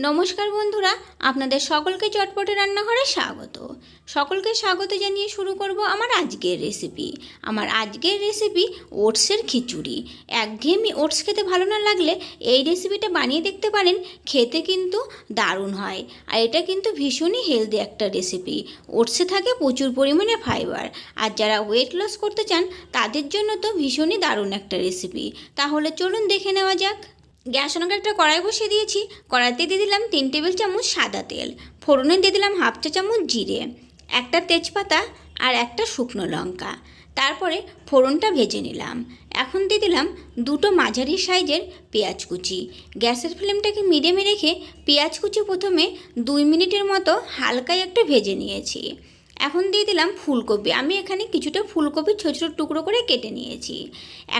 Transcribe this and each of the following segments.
নমস্কার বন্ধুরা, আপনাদের সকলকে চটপটে রান্নাঘরে স্বাগত। সকলকে স্বাগত জানিয়ে শুরু করব আমার আজকের রেসিপি। আমার আজকের রেসিপি ওটসের খিচুড়ি। একঘেয়েমি ওটস খেতে ভালো না লাগলে এই রেসিপিটা বানিয়ে দেখতে পারেন, খেতে কিন্তু দারুণ হয়। আর এটা কিন্তু ভীষণই হেলদি একটা রেসিপি। ওটসে থাকে প্রচুর পরিমাণে ফাইবার, আর যারা ওয়েট লস করতে চান তাদের জন্য তো ভীষণই দারুণ একটা রেসিপি। তাহলে চলুন দেখে নেওয়া যাক। গ্যাস অনেক একটা কড়াই বসিয়ে দিয়েছি। কড়াইতে দিয়ে দিলাম 3 টেবিল চামচ সাদা তেল। ফোড়নে দিয়ে দিলাম হাফ চা চামচ জিরে, একটা তেজপাতা আর একটা শুকনো লঙ্কা। তারপরে ফোড়নটা ভেজে নিলাম। এখন দিয়ে দিলাম দুটো মাঝারি সাইজের পেঁয়াজ কুচি। গ্যাসের ফ্লেমটাকে মিডিয়ামে রেখে পেঁয়াজ কুচি প্রথমে 2 মিনিটের মতো হালকায় একটু ভেজে নিয়েছি। এখন দিয়ে দিলাম ফুলকপি। আমি এখানে কিছুটা ফুলকপি ছোটো ছোটো টুকরো করে কেটে নিয়েছি।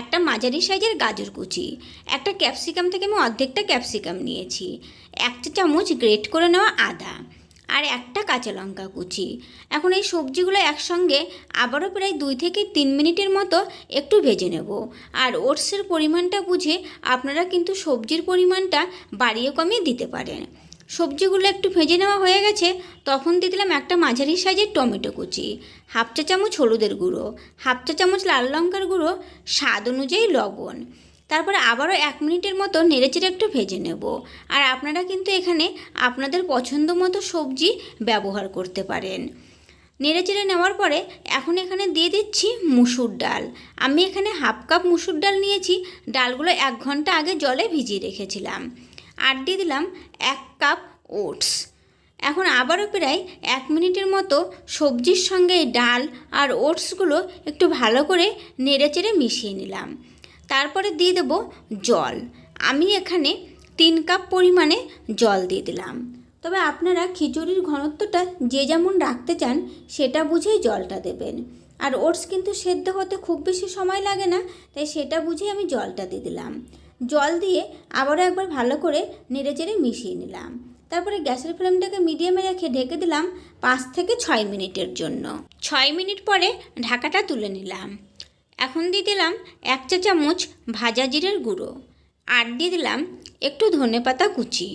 একটা মাঝারি সাইজের গাজর কুচি, একটা ক্যাপসিকাম থেকে আমি অর্ধেকটা ক্যাপসিকাম নিয়েছি, 1 চা চামচ গ্রেট করে নেওয়া আদা আর একটা কাঁচা লঙ্কা কুচি। এখন এই সবজিগুলো একসঙ্গে আবারও প্রায় 2 থেকে 3 মিনিটের মতো একটু ভেজে নেব। আর ওটসের পরিমাণটা বুঝে আপনারা কিন্তু সবজির পরিমাণটা বাড়িয়ে কমিয়ে দিতে পারেন। সবজিগুলো একটু ভেজে নেওয়া হয়ে গেছে। তখন দিয়ে দিলাম একটা মাঝারি সাইজের টমেটো কুচি, হাফ চা চামচ হলুদের গুঁড়ো, হাফ চা চামচ লাল লঙ্কার গুঁড়ো, স্বাদ অনুযায়ী লবণ। তারপরে আবারও 1 মিনিটের মতো নেড়েচেড়ে একটু ভেজে নেব। আর আপনারা কিন্তু এখানে আপনাদের পছন্দ মতো সবজি ব্যবহার করতে পারেন। নেড়েচেড়ে নেওয়ার পরে এখন এখানে দিয়ে দিচ্ছি মুসুর ডাল। আমি এখানে হাফ কাপ মুসুর ডাল নিয়েছি। ডালগুলো 1 ঘন্টা আগে জলে ভিজিয়ে রেখেছিলাম। আর দিয়ে দিলাম 1 কাপ ওটস। এখন আবারও প্রায় 1 মিনিটের মতো সবজির সঙ্গে ডাল আর ওটসগুলো একটু ভালো করে নেড়েচেড়ে মিশিয়ে নিলাম। তারপরে দিয়ে দেব জল। আমি এখানে 3 কাপ পরিমাণে জল দিয়ে দিলাম। তবে আপনারা খিচুড়ির ঘনত্বটা যে যেমন রাখতে চান সেটা বুঝেই জলটা দেবেন। আর ওটস কিন্তু সেদ্ধ হতে খুব বেশি সময় লাগে না, তাই সেটা বুঝেই আমি জলটা দিয়ে দিলাম। জল দিয়ে আবারও একবার ভালো করে নেড়েচেড়ে মিশিয়ে নিলাম। তারপরে গ্যাসের ফ্লেমটাকে মিডিয়ামে রেখে ঢেকে দিলাম 5 থেকে 6 মিনিটের জন্য। 6 মিনিট পরে ঢাকাটা তুলে নিলাম। এখন দিয়ে দিলাম 1 চা চামচ ভাজা জিরের গুঁড়ো, আর দিয়ে দিলাম একটু ধনেপাতা কুচি।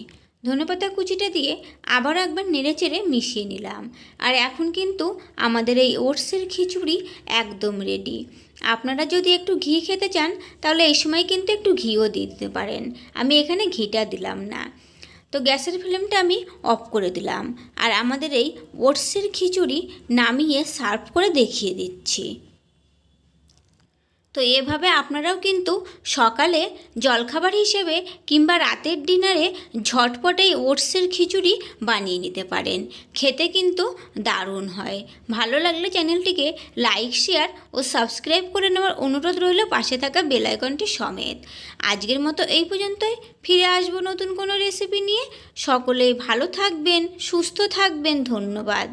ধনেপাতা কুচিটা দিয়ে আবার একবার নেড়েচেড়ে মিশিয়ে নিলাম। আর এখন কিন্তু আমাদের এই ওটসের খিচুড়ি একদম রেডি। আপনারা যদি একটু ঘি খেতে চান তাহলে এই সময় কিন্তু একটু ঘিও দিয়ে দিতে পারেন। আমি এখানে ঘিটা দিলাম না। তো গ্যাসের ফ্লেমটা আমি অফ করে দিলাম। আর আমাদের এই ওটসের খিচুড়ি নামিয়ে সার্ভ করে দেখিয়ে দিচ্ছি। তো এভাবে আপনারাও কিন্তু সকালে জলখাবার হিসেবে কিংবা রাতের ডিনারে ঝটপট এই ওটসের খিচুড়ি বানিয়ে নিতে পারেন। খেতে কিন্তু দারুণ হয়। ভালো লাগলে চ্যানেলটিকে লাইক, শেয়ার ও সাবস্ক্রাইব করে নেওয়ার অনুরোধ রইল, পাশে থাকা বেল আইকনটি সমেত। আজকের মতো এই পর্যন্তই। ফিরে আসবো নতুন কোনো রেসিপি নিয়ে। সকলেই ভালো থাকবেন, সুস্থ থাকবেন। ধন্যবাদ।